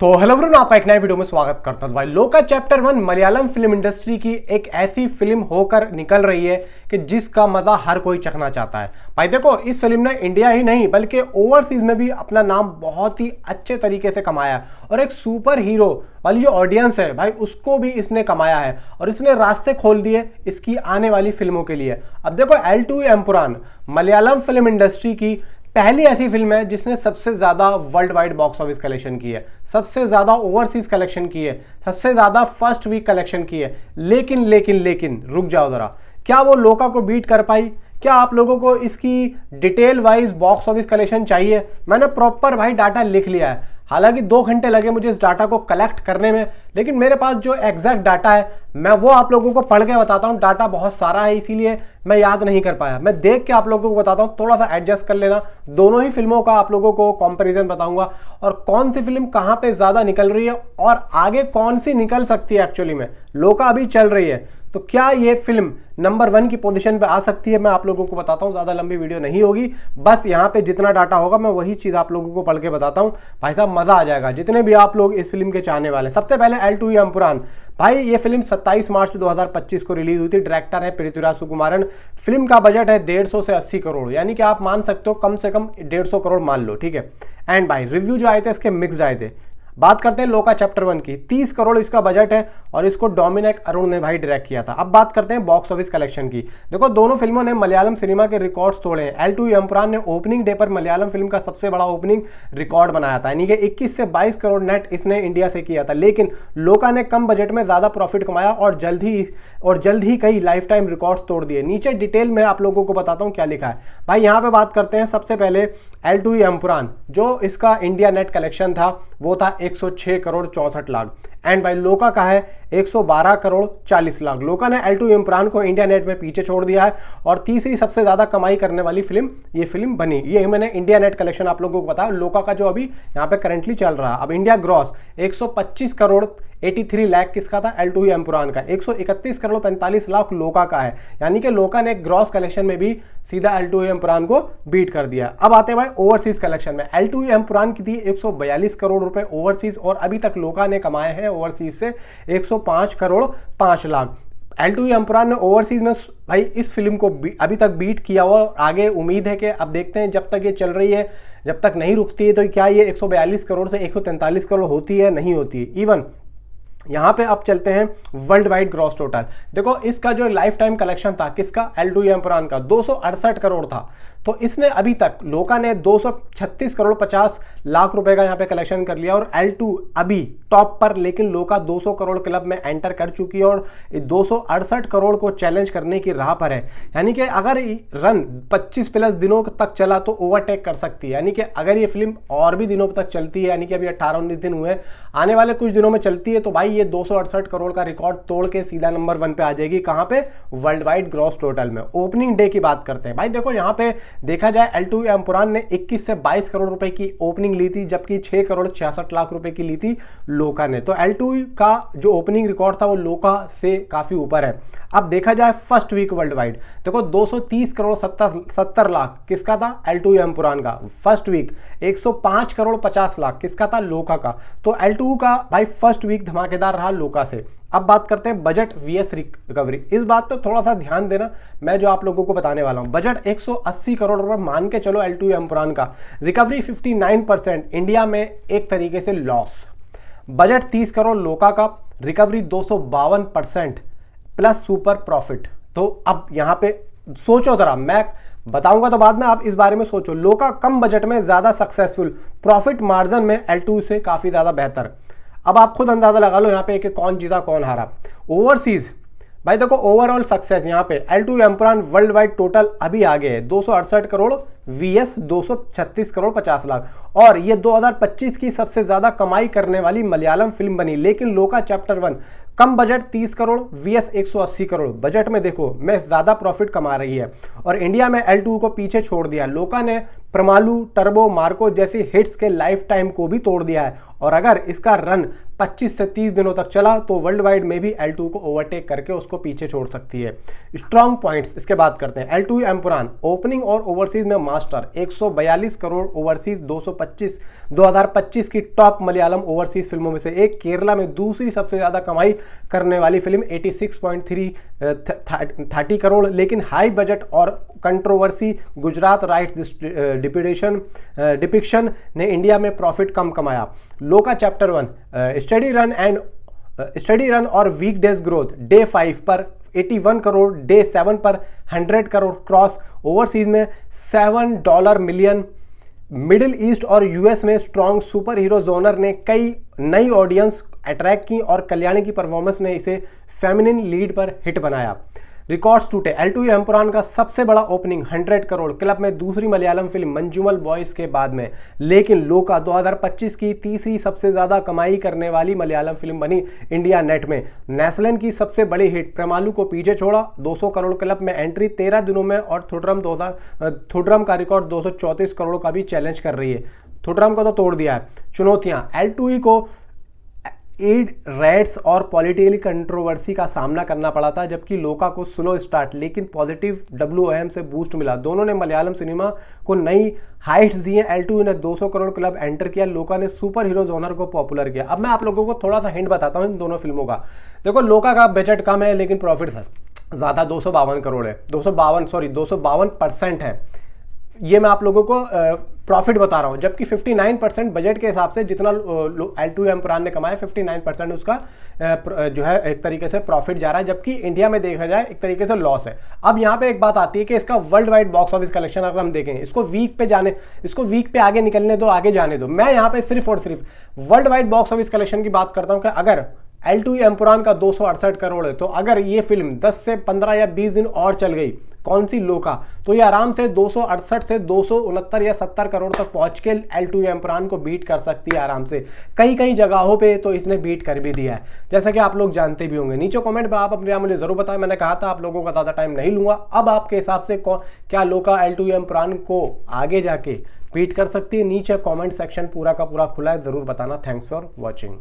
तो hello everyone, आपका एक नए वीडियो में स्वागत करता हूं। भाई लोका चैप्टर 1 मलयालम फिल्म इंडस्ट्री की एक ऐसी फिल्म होकर निकल रही है कि जिसका मजा हर कोई चखना चाहता है। भाई देखो, इस फिल्म ने इंडिया ही नहीं बल्कि ओवरसीज में भी अपना नाम बहुत ही अच्छे तरीके से कमाया और एक सुपर हीरो वाली जो ऑडियंस है भाई उसको भी इसने कमाया है और इसने रास्ते खोल दिए इसकी आने वाली फिल्मों के लिए। अब देखो, L2 Empuraan Malayalam film industry की पहली ऐसी फिल्म है जिसने सबसे ज्यादा world wide box office collection की है, सबसे ज्यादा ओवरसीज कलेक्शन की है, सबसे ज्यादा फर्स्ट वीक कलेक्शन की है। लेकिन रुक जाओ जरा, क्या वो लोका को बीट कर पाई? क्या आप लोगों को इसकी detail wise box office collection चाहिए? मैंने प्रॉपर भाई डाटा लिख लिया है, हालांकि 2 घंटे लगे मुझे इस डाटा को कलेक्ट करने में, लेकिन मेरे पास जो एग्जैक्ट डाटा है मैं वो आप लोगों को पढ़ के बताता हूँ। डाटा बहुत सारा है इसीलिए मैं याद नहीं कर पाया, मैं देख के आप लोगों को बताता हूँ, थोड़ा सा एडजस्ट कर लेना। दोनों ही फिल्मों का आप लोगों को कंपैरिजन बताऊंगा और कौन सी फिल्म कहाँ पे ज्यादा निकल रही है और आगे कौन सी निकल सकती है। एक्चुअली में लोका अभी चल रही है, तो क्या ये फिल्म नंबर 1 की पोजीशन पे आ सकती है, मैं आप लोगों को बताता हूं। ज्यादा लंबी वीडियो नहीं होगी, बस यहाँ पे जितना डाटा होगा मैं वही चीज आप लोगों को पढ़ के बताता हूं। भाई साहब मजा आ जाएगा जितने भी आप लोग इस फिल्म के चाहने वाले। सबसे पहले L2 एम्पुरान, भाई ये फिल्म 27 मार्च 2025 को रिलीज हुई थी। डायरेक्टर है पृथ्वीराज सुकुमारन। फिल्म का बजट है 150 से 80 करोड़, यानी कि आप मान सकते हो कम से कम 150 करोड़ मान लो, ठीक है। एंड भाई रिव्यू जो आए थे इसके मिक्स्ड आए थे। बात करते हैं लोका चैप्टर 1 की, 30 करोड़ इसका बजट है और इसको डोमिनिक अरुण ने भाई डायरेक्ट किया था। अब बात करते हैं बॉक्स ऑफिस कलेक्शन की। देखो, दोनों फिल्मों ने मलयालम सिनेमा के रिकॉर्ड्स तोड़े हैं। L2 एम्पुरान ने ओपनिंग डे पर मलयालम फिल्म का सबसे बड़ा ओपनिंग रिकॉर्ड बनाया था, यानी कि 21 से 22 करोड़ नेट इसने इंडिया से किया था। लेकिन लोका ने कम बजट में ज्यादा प्रॉफिट कमाया और जल्द ही कई लाइफ टाइम रिकॉर्ड्स तोड़ दिए। नीचे डिटेल में आप लोगों को बताता हूं क्या लिखा है। भाई यहाँ पे बात करते हैं सबसे पहले L2 एम्पुरान, जो इसका इंडिया नेट कलेक्शन था वो था 106 करोड़ 64 लाख। एंड भाई लोका का है 112 करोड़ 40 लाख। लोका ने L2 एम्पुरान को इंडिया नेट में पीछे छोड़ दिया है और तीसरी सबसे ज्यादा कमाई करने वाली फिल्म ये फिल्म बनी। ये मैंने इंडिया नेट कलेक्शन आप लोगों को बताया। लोका का जो अभी यहाँ पे करंटली चल रहा है, अब इंडिया ग्रॉस 125 करोड़ 83 लाख किसका था? L2 एम्पुरान का। 131 करोड़ 45 लाख लोका का है, यानी कि लोका ने ग्रॉस कलेक्शन में भी सीधा L2 एम्पुरान को बीट कर दिया। अब आते हैं भाई ओवरसीज कलेक्शन में। L2 एम्पुरान की थी 142 करोड़ रुपए ओवरसीज और अभी तक लोका ने कमाए हैं ओवरसीज से 105 करोड़ 5 लाख। L2 एम्पुरान ने ओवरसीज में भाई इस फिल्म को अभी तक बीट किया हुआ, आगे उम्मीद है कि अब देखते हैं जब तक ये चल रही है, जब तक नहीं रुकती है तो क्या ये 142 करोड़ से 143 करोड़ होती है, नहीं होती है। इवन यहां पे अब चलते हैं वर्ल्ड वाइड ग्रॉस टोटल। देखो, इसका जो लाइफ टाइम कलेक्शन था किसका? L2 एम्पुरान का 268 करोड़ था। तो इसने अभी तक लोका ने 236 करोड़ 50 लाख रुपए का यहां पे कलेक्शन कर लिया और L2 अभी टॉप पर, लेकिन लोका 200 करोड़ क्लब में एंटर कर चुकी है और 268 करोड़ को चैलेंज करने की राह पर है। यानी कि अगर रन 25 प्लस दिनों तक चला तो ओवरटेक कर सकती है। यानी कि अगर ये फिल्म और भी दिनों तक चलती है, यानी कि अभी 18-19 दिन हुए, आने वाले कुछ दिनों में चलती है, तो भाई ये 268 करोड़ का रिकॉर्ड तोड़ के सीधा नंबर 1 पे आ जाएगी। कहां पे? वर्ल्ड वाइड ग्रॉस टोटल में। ओपनिंग डे की बात करते हैं। भाई देखो, यहां पे देखा जाए L2 एम्पुरान ने 21 से 22 करोड़ रुपए की ओपनिंग ली थी, जबकि 6 करोड़ 66 लाख रुपए की ली थी लोका ने। तो L2 का जो ओपनिंग रिकॉर्ड था वो लोका से काफी ऊपर है। अब देखा जाए फर्स्ट वीक वर्ल्ड वाइड, देखो 230 करोड़ 70 लाख किसका था? L2 एम्पुरान का। फर्स्ट वीक 105 करोड़ 50 लाख किसका था? लोका का। तो L2 का भाई फर्स्ट वीक धमाकेदार रहा लोका से। अब बात करते हैं बजट vs रिकवरी। इस बात पे थोड़ा सा ध्यान देना, मैं जो आप लोगों को बताने वाला हूं। बजट 180 करोड़ रुपए मान के चलो L2 एम्पुरान का, रिकवरी 59%, इंडिया में एक तरीके से लॉस। बजट 30 करोड़ लोका का, रिकवरी 252% प्लस सुपर प्रॉफिट। तो अब यहां पे सोचो जरा, मैं बताऊंगा तो बाद में आप इस बारे में सोचो। लोका कम बजट में ज्यादा सक्सेसफुल, प्रॉफिट मार्जिन में L2 से काफी ज्यादा बेहतर। अब आप खुद अंदाजा लगा लो यहाँ पे कि कौन जीता कौन हारा। ओवरसीज, भाई देखो ओवरऑल सक्सेस यहाँ पे L2 Empuraan world wide total अभी आगे है 268 करोड़ vs 236 करोड़ 50 लाख, और ये 2025 की सबसे ज्यादा कमाई करने वाली मलयालम फिल्म बनी। लेकिन लोका चैप्टर 1 कम budget 30 crore vs 180 crore, budget में देखो मैं ज्यादा प्रॉफिट कमा रही है और इंडिया में L2 को पीछे छोड़ दिया। लोका ने प्रमालू, टर्बो, मार्को जैसी हिट्स के लाइफ टाइम को भी तोड़ दिया है और अगर इसका रन 25 से 30 दिनों तक चला तो वर्ल्ड वाइड में भी L2 को ओवरटेक करके उसको पीछे छोड़ सकती है। स्ट्रॉन्ग पॉइंट्स इसके बात करते हैं। L2 एम्पुरान ओपनिंग और ओवरसीज में मास्टर 142 करोड़ ओवरसीज 2025 की टॉप मलयालम ओवरसीज फिल्मों में से एक। केरला में दूसरी सबसे ज़्यादा कमाई करने वाली फिल्म 86.30 करोड़। लेकिन हाई बजट और कंट्रोवर्सी गुजरात राइट्स डिपिक्शन ने इंडिया में प्रॉफिट कम कमाया। लोका चैप्टर 1 स्टडी रन और वीक डेज ग्रोथ डे 5 पर 81 करोड़, डे 7 पर 100 करोड़ क्रॉस। ओवरसीज में $7 मिलियन। मिडिल ईस्ट और यूएस में स्ट्रॉन्ग सुपर हीरो जोनर ने कई नई ऑडियंस अट्रैक्ट की और कल्याणी की परफॉर्मेंस ने इसे फेमिनिन लीड पर हिट बनाया। रिकॉर्ड्स टूटे। L2 एम्पुरान का सबसे बड़ा ओपनिंग 100 करोड़, क्लब में दूसरी मलयालम फिल्म मंजूमल बॉयज के बाद में। लेकिन लोका 2025 की तीसरी सबसे ज्यादा कमाई करने वाली मलयालम फिल्म बनी इंडिया नेट में। नेस्लन की सबसे बड़ी हिट प्रेमालू को पीछे छोड़ा। 200 करोड़ क्लब में एंट्री 13 दिनों में और थुडरम का रिकॉर्ड 234 करोड़ का भी चैलेंज कर रही है। थुडरम को तो तोड़ दिया है। चुनौतियां। L2 को एड रेट्स और पॉलिटिकल कंट्रोवर्सी का सामना करना पड़ा था, जबकि लोका को स्लो स्टार्ट लेकिन पॉजिटिव WOM से बूस्ट मिला। दोनों ने मलयालम सिनेमा को नई हाइट्स दी हैं। L2 ने 200 करोड़ क्लब एंटर किया। लोका ने सुपर हीरो जोनर को पॉपुलर किया। अब मैं आप लोगों को थोड़ा सा हिंट बताता हूं इन दोनों फिल्मों का। देखो, लोका का बजट कम है लेकिन प्रॉफिट ज़्यादा 252 करोड़ है। 252% है। ये मैं आप लोगों को प्रॉफिट बता रहा हूं, जबकि 59% बजट के हिसाब से जितना L2 एम्पुरान ने कमाया 59% उसका जो है एक तरीके से प्रॉफिट जा रहा है, जबकि इंडिया में देखा जाए एक तरीके से लॉस है। अब यहाँ पे एक बात आती है कि इसका world wide box office collection अगर हम देखें, इसको वीक पे आगे निकलने दो, आगे जाने दो। मैं यहाँ पे सिर्फ और सिर्फ world wide box office collection की बात करता हूँ कि अगर L2 एम्पुरान का 268 करोड़ है, तो अगर ये फिल्म 10 से 15 या 20 दिन और चल गई, कौन सी लोका, तो ये आराम से 268 से 269 या 70 करोड़ तक पहुंच के L2 एम्पुरान को बीट कर सकती है आराम से। कई जगहों पे तो इसने बीट कर भी दिया है, जैसा कि आप लोग जानते भी होंगे। नीचे कमेंट में आप अपने मुझे जरूर बताएं। मैंने कहा था आप लोगों का ज़्यादा टाइम नहीं लूंगा। अब आपके हिसाब से क्या लोका L2 एम्पुरान को आगे जाके बीट कर सकती है? नीचे कॉमेंट सेक्शन पूरा का पूरा खुला है, जरूर बताना। Thanks for watching.